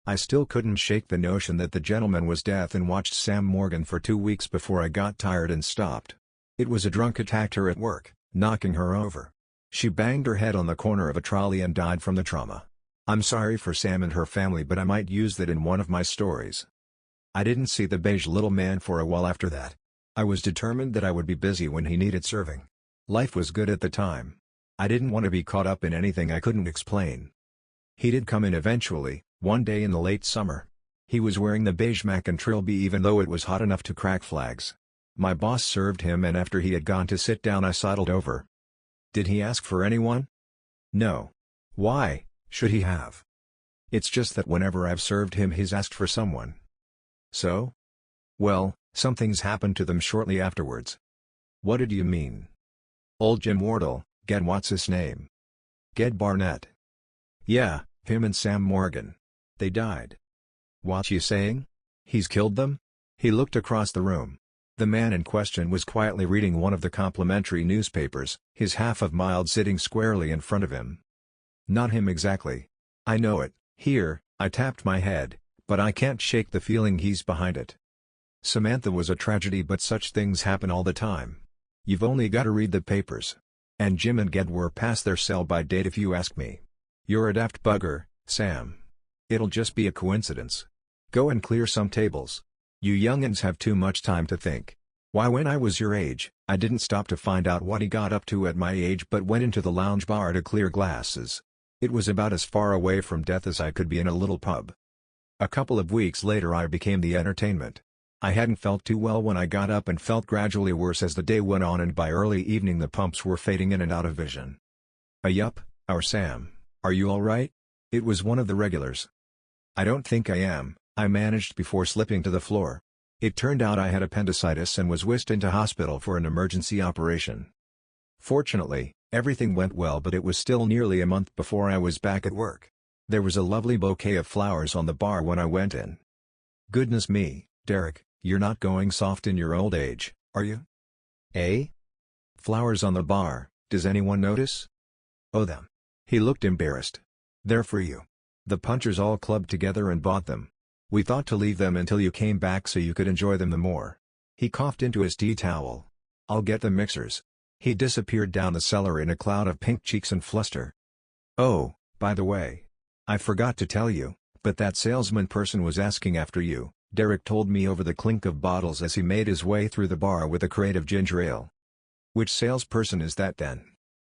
I still couldn't shake the notion that the gentleman was death and watched Sam Morgan for 2 weeks before I got tired and stopped. It was a drunk attacked her at work, knocking her over. She banged her head on the corner of a trolley and died from the trauma. I'm sorry for Sam and her family, but I might use that in one of my stories. I didn't see the beige little man for a while after that. I was determined that I would be busy when he needed serving. Life was good at the time. I didn't want to be caught up in anything I couldn't explain. He did come in eventually, one day in the late summer. He was wearing the beige Mac and Trilby even though it was hot enough to crack flags. My boss served him and after he had gone to sit down I sidled over. Did he ask for anyone? No. Why should he have? It's just that whenever I've served him he's asked for someone. So? Well, some things happened to them shortly afterwards. What did you mean? Old Jim Wardle, Ged what's his name? Ged Barnett. Yeah, him and Sam Morgan. They died. What you saying? He's killed them? He looked across the room. The man in question was quietly reading one of the complimentary newspapers, his half of mild sitting squarely in front of him. Not him exactly. I know it. Here, I tapped my head, but I can't shake the feeling he's behind it. Samantha was a tragedy, but such things happen all the time. You've only got to read the papers. And Jim and Ged were past their sell-by date if you ask me. You're a daft bugger, Sam. It'll just be a coincidence. Go and clear some tables. You young'uns have too much time to think. Why, when I was your age, I didn't stop to find out what he got up to at my age but went into the lounge bar to clear glasses. It was about as far away from death as I could be in a little pub. A couple of weeks later I became the entertainment. I hadn't felt too well when I got up and felt gradually worse as the day went on, and by early evening the pumps were fading in and out of vision. Yup, our Sam, are you all right? It was one of the regulars. I don't think I am, I managed before slipping to the floor. It turned out I had appendicitis and was whisked into hospital for an emergency operation. Fortunately, everything went well, but it was still nearly a month before I was back at work. There was a lovely bouquet of flowers on the bar when I went in. Goodness me, Derek, you're not going soft in your old age, are you? Eh? Flowers on the bar, does anyone notice? Oh, them. He looked embarrassed. They're for you. The punchers all clubbed together and bought them. We thought to leave them until you came back so you could enjoy them the more. He coughed into his tea towel. I'll get the mixers. He disappeared down the cellar in a cloud of pink cheeks and fluster. Oh, by the way. I forgot to tell you, but that salesman person was asking after you, Derek told me over the clink of bottles as he made his way through the bar with a crate of ginger ale. Which salesperson is that then?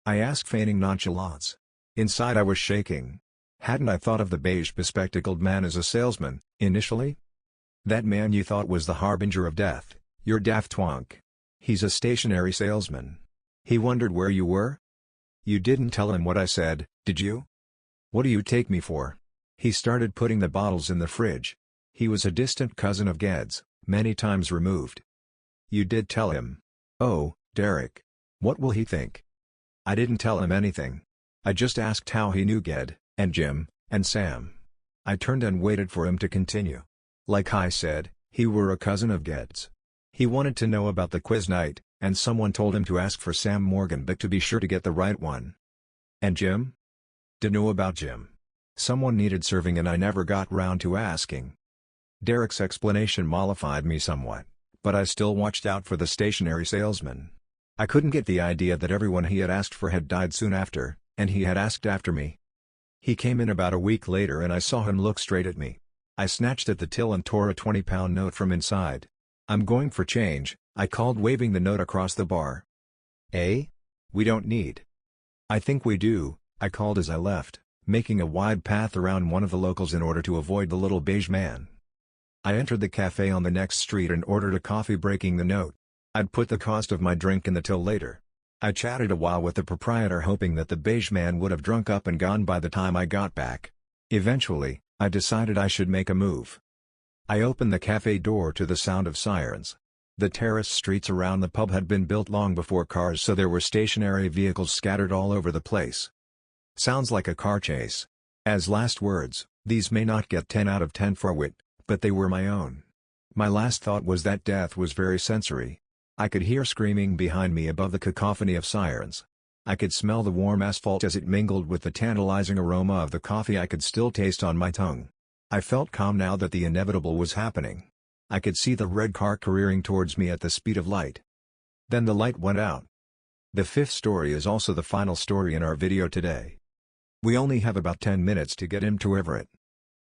I asked, feigning nonchalance. Inside I was shaking. Hadn't I thought of the beige bespectacled man as a salesman, initially? That man you thought was the harbinger of death, you're daft twonk. He's a stationary salesman. He wondered where you were? You didn't tell him what I said, did you? What do you take me for? He started putting the bottles in the fridge. He was a distant cousin of Ged's, many times removed. You did tell him. Oh, Derek. What will he think? I didn't tell him anything. I just asked how he knew Ged. And Jim, and Sam. I turned and waited for him to continue. Like I said, he were a cousin of Ged's. He wanted to know about the quiz night, and someone told him to ask for Sam Morgan but to be sure to get the right one. And Jim? Dunno about Jim. Someone needed serving and I never got round to asking. Derek's explanation mollified me somewhat, but I still watched out for the stationery salesman. I couldn't get the idea that everyone he had asked for had died soon after, and he had asked after me. He came in about a week later and I saw him look straight at me. I snatched at the till and tore a 20-pound note from inside. "I'm going for change," I called, waving the note across the bar. "Eh? We don't need." "I think we do," I called as I left, making a wide path around one of the locals in order to avoid the little beige man. I entered the cafe on the next street and ordered a coffee, breaking the note. I'd put the cost of my drink in the till later. I chatted a while with the proprietor, hoping that the beige man would have drunk up and gone by the time I got back. Eventually, I decided I should make a move. I opened the cafe door to the sound of sirens. The terrace streets around the pub had been built long before cars, so there were stationary vehicles scattered all over the place. Sounds like a car chase. As last words, these may not get 10 out of 10 for wit, but they were my own. My last thought was that death was very sensory. I could hear screaming behind me above the cacophony of sirens. I could smell the warm asphalt as it mingled with the tantalizing aroma of the coffee I could still taste on my tongue. I felt calm now that the inevitable was happening. I could see the red car careering towards me at the speed of light. Then the light went out. The fifth story is also the final story in our video today. We only have about 10 minutes to get him to Everett.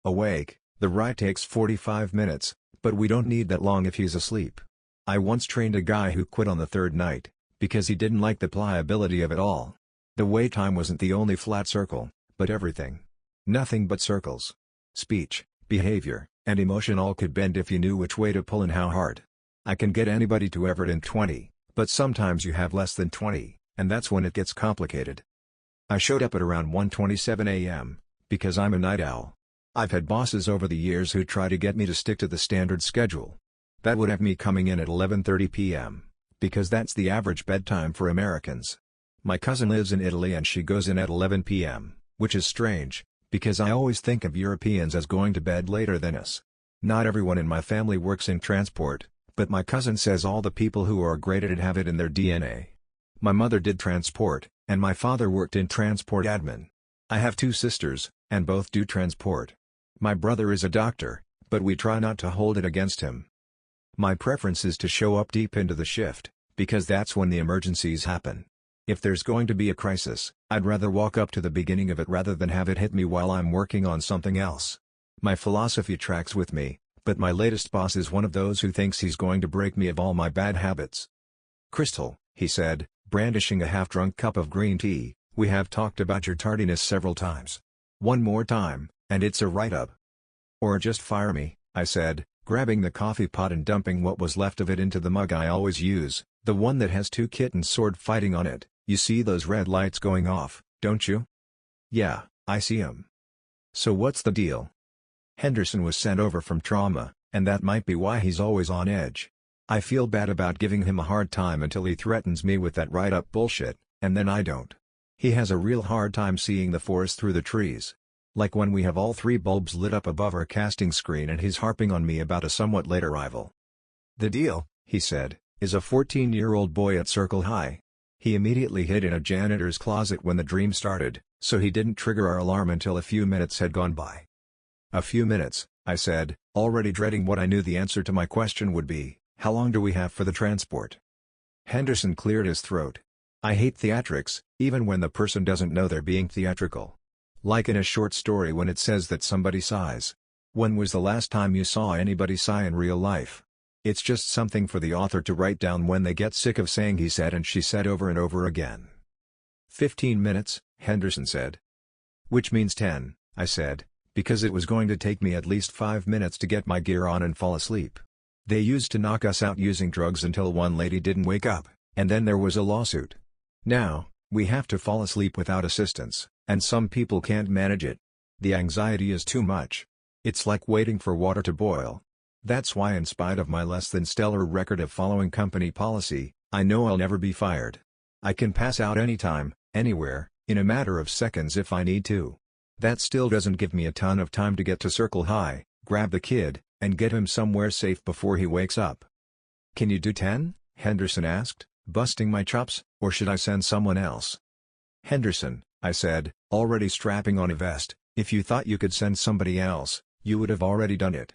Awake, the ride takes 45 minutes, but we don't need that long if he's asleep. I once trained a guy who quit on the third night, because he didn't like the pliability of it all. The wait time wasn't the only flat circle, but everything. Nothing but circles. Speech, behavior, and emotion all could bend if you knew which way to pull and how hard. I can get anybody to Everett in 20, but sometimes you have less than 20, and that's when it gets complicated. I showed up at around 1:27 a.m., because I'm a night owl. I've had bosses over the years who try to get me to stick to the standard schedule. That would have me coming in at 11:30 p.m., because that's the average bedtime for Americans. My cousin lives in Italy and she goes in at 11 p.m., which is strange, because I always think of Europeans as going to bed later than us. Not everyone in my family works in transport, but my cousin says all the people who are great at it have it in their DNA. My mother did transport, and my father worked in transport admin. I have two sisters, and both do transport. My brother is a doctor, but we try not to hold it against him. My preference is to show up deep into the shift, because that's when the emergencies happen. If there's going to be a crisis, I'd rather walk up to the beginning of it rather than have it hit me while I'm working on something else. My philosophy tracks with me, but my latest boss is one of those who thinks he's going to break me of all my bad habits. "Crystal," he said, brandishing a half-drunk cup of green tea, "we have talked about your tardiness several times. One more time, and it's a write-up." "Or just fire me," I said, grabbing the coffee pot and dumping what was left of it into the mug I always use, the one that has two kittens sword fighting on it. "You see those red lights going off, don't you?" "Yeah, I see 'em." "So what's the deal?" "Henderson was sent over from trauma, and that might be why he's always on edge. I feel bad about giving him a hard time until he threatens me with that write-up bullshit, and then I don't. He has a real hard time seeing the forest through the trees. Like when we have all three bulbs lit up above our casting screen and he's harping on me about a somewhat late arrival. The deal, he said, is a 14-year-old boy at Circle High. He immediately hid in a janitor's closet when the dream started, so he didn't trigger our alarm until a few minutes had gone by. A few minutes, I said, already dreading what I knew the answer to my question would be. How long do we have for the transport? Henderson cleared his throat. I hate theatrics, even when the person doesn't know they're being theatrical. Like in a short story when it says that somebody sighs. When was the last time you saw anybody sigh in real life? It's just something for the author to write down when they get sick of saying he said and she said over and over again. 15 minutes, Henderson said. Which means 10, I said, because it was going to take me at least 5 minutes to get my gear on and fall asleep. They used to knock us out using drugs until one lady didn't wake up, and then there was a lawsuit. Now, we have to fall asleep without assistance, and some people can't manage it. The anxiety is too much. It's like waiting for water to boil. That's why, in spite of my less than stellar record of following company policy, I know I'll never be fired. I can pass out anytime, anywhere, in a matter of seconds if I need to. That still doesn't give me a ton of time to get to Circle High, grab the kid, and get him somewhere safe before he wakes up. Can you do 10? Henderson asked, busting my chops, or should I send someone else? Henderson, I said, already strapping on a vest, if you thought you could send somebody else, you would have already done it.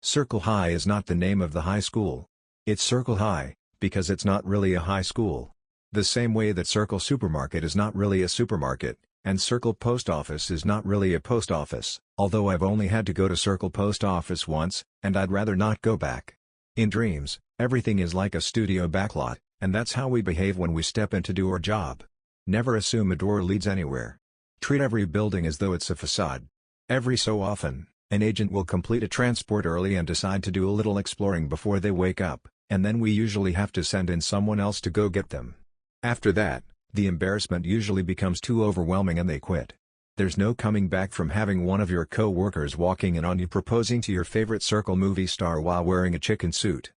Circle High is not the name of the high school. It's Circle High, because it's not really a high school. The same way that Circle Supermarket is not really a supermarket, and Circle Post Office is not really a post office, although I've only had to go to Circle Post Office once, and I'd rather not go back. In dreams, everything is like a studio backlot, and that's how we behave when we step in to do our job. Never assume a door leads anywhere. Treat every building as though it's a facade. Every so often, an agent will complete a transport early and decide to do a little exploring before they wake up, and then we usually have to send in someone else to go get them. After that, the embarrassment usually becomes too overwhelming and they quit. There's no coming back from having one of your co-workers walking in on you proposing to your favorite Circle movie star while wearing a chicken suit.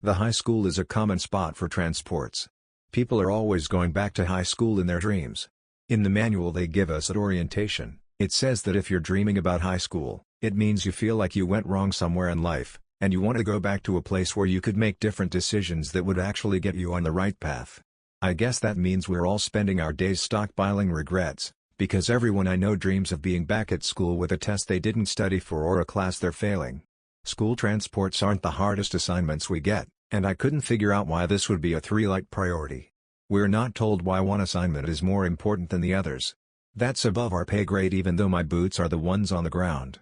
The high school is a common spot for transports. People are always going back to high school in their dreams. In the manual they give us at orientation, it says that if you're dreaming about high school, it means you feel like you went wrong somewhere in life, and you want to go back to a place where you could make different decisions that would actually get you on the right path. I guess that means we're all spending our days stockpiling regrets, because everyone I know dreams of being back at school with a test they didn't study for or a class they're failing. School transports aren't the hardest assignments we get, and I couldn't figure out why this would be a 3-light priority. We're not told why one assignment is more important than the others. That's above our pay grade even though my boots are the ones on the ground.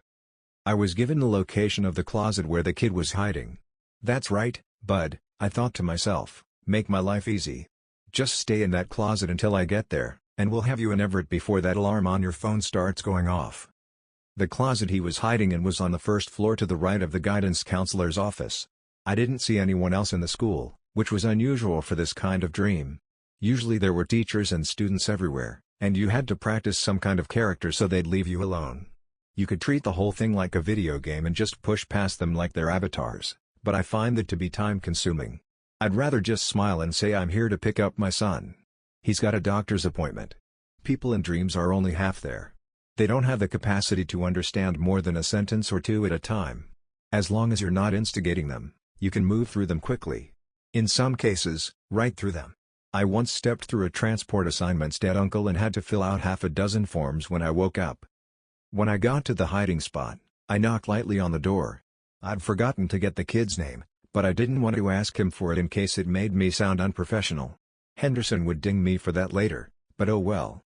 I was given the location of the closet where the kid was hiding. That's right, bud, I thought to myself, make my life easy. Just stay in that closet until I get there, and we'll have you in Everett before that alarm on your phone starts going off. The closet he was hiding in was on the first floor to the right of the guidance counselor's office. I didn't see anyone else in the school, which was unusual for this kind of dream. Usually there were teachers and students everywhere, and you had to practice some kind of character so they'd leave you alone. You could treat the whole thing like a video game and just push past them like they're avatars, but I find that to be time-consuming. I'd rather just smile and say I'm here to pick up my son. He's got a doctor's appointment. People in dreams are only half there. They don't have the capacity to understand more than a sentence or two at a time. As long as you're not instigating them, you can move through them quickly. In some cases, right through them. I once stepped through a transport assignment's dead uncle and had to fill out half a dozen forms when I woke up. When I got to the hiding spot, I knocked lightly on the door. I'd forgotten to get the kid's name, but I didn't want to ask him for it in case it made me sound unprofessional. Henderson would ding me for that later, but oh well.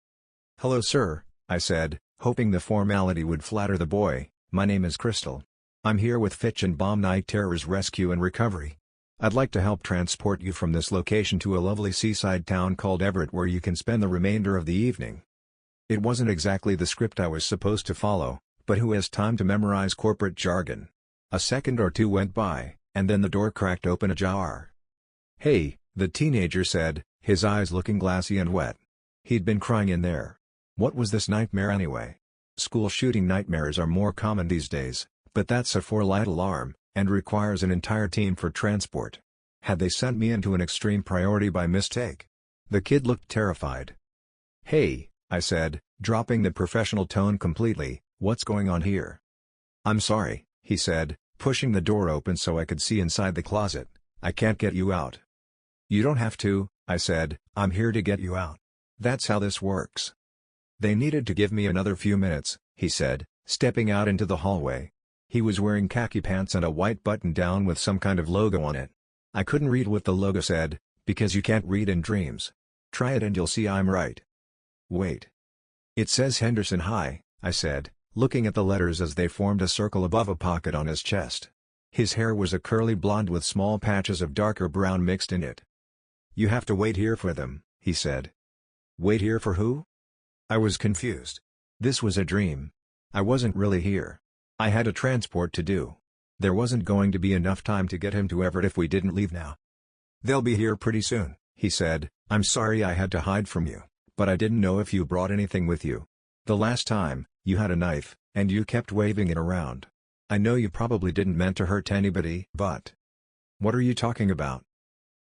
"Hello sir," I said, hoping the formality would flatter the boy. "My name is Crystal. I'm here with Fitch and Bomb Night Terror's Rescue and Recovery. I'd like to help transport you from this location to a lovely seaside town called Everett where you can spend the remainder of the evening." It wasn't exactly the script I was supposed to follow, but who has time to memorize corporate jargon? A second or two went by, and then the door cracked open ajar. "Hey," the teenager said, his eyes looking glassy and wet. He'd been crying in there. What was this nightmare anyway? School shooting nightmares are more common these days, but that's a 4-light alarm, and requires an entire team for transport. Had they sent me into an extreme priority by mistake? The kid looked terrified. "Hey," I said, dropping the professional tone completely, "what's going on here?" "I'm sorry," he said, pushing the door open so I could see inside the closet. "I can't get you out." "You don't have to," I said, "I'm here to get you out. That's how this works." They needed to give me another few minutes, he said, stepping out into the hallway. He was wearing khaki pants and a white button-down with some kind of logo on it. I couldn't read what the logo said, because you can't read in dreams. Try it and you'll see I'm right. "Wait. It says Henderson High," I said, looking at the letters as they formed a circle above a pocket on his chest. His hair was a curly blonde with small patches of darker brown mixed in it. "You have to wait here for them," he said. Wait here for who? I was confused. This was a dream. I wasn't really here. I had a transport to do. There wasn't going to be enough time to get him to Everett if we didn't leave now. "They'll be here pretty soon," he said. "I'm sorry I had to hide from you, but I didn't know if you brought anything with you. The last time, you had a knife, and you kept waving it around. I know you probably didn't mean to hurt anybody, but..." "What are you talking about?"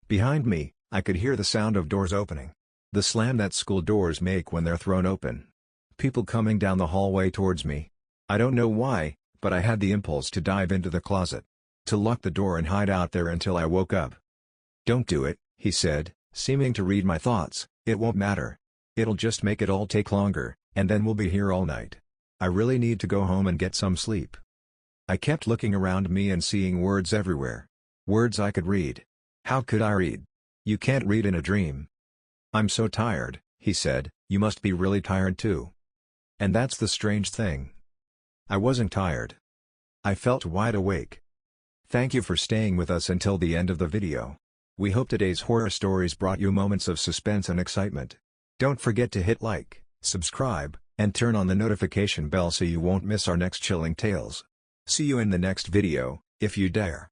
Behind me, I could hear the sound of doors opening. The slam that school doors make when they're thrown open. people coming down the hallway towards me. I don't know why, but I had the impulse to dive into the closet. To lock the door and hide out there until I woke up. "Don't do it," he said, seeming to read my thoughts. "It won't matter. It'll just make it all take longer, and then we'll be here all night. I really need to go home and get some sleep." I kept looking around me and seeing words everywhere. Words I could read. How could I read? You can't read in a dream. "I'm so tired," he said. "You must be really tired too." And that's the strange thing. I wasn't tired. I felt wide awake. Thank you for staying with us until the end of the video. We hope today's horror stories brought you moments of suspense and excitement. Don't forget to hit like, subscribe, and turn on the notification bell so you won't miss our next chilling tales. See you in the next video, if you dare.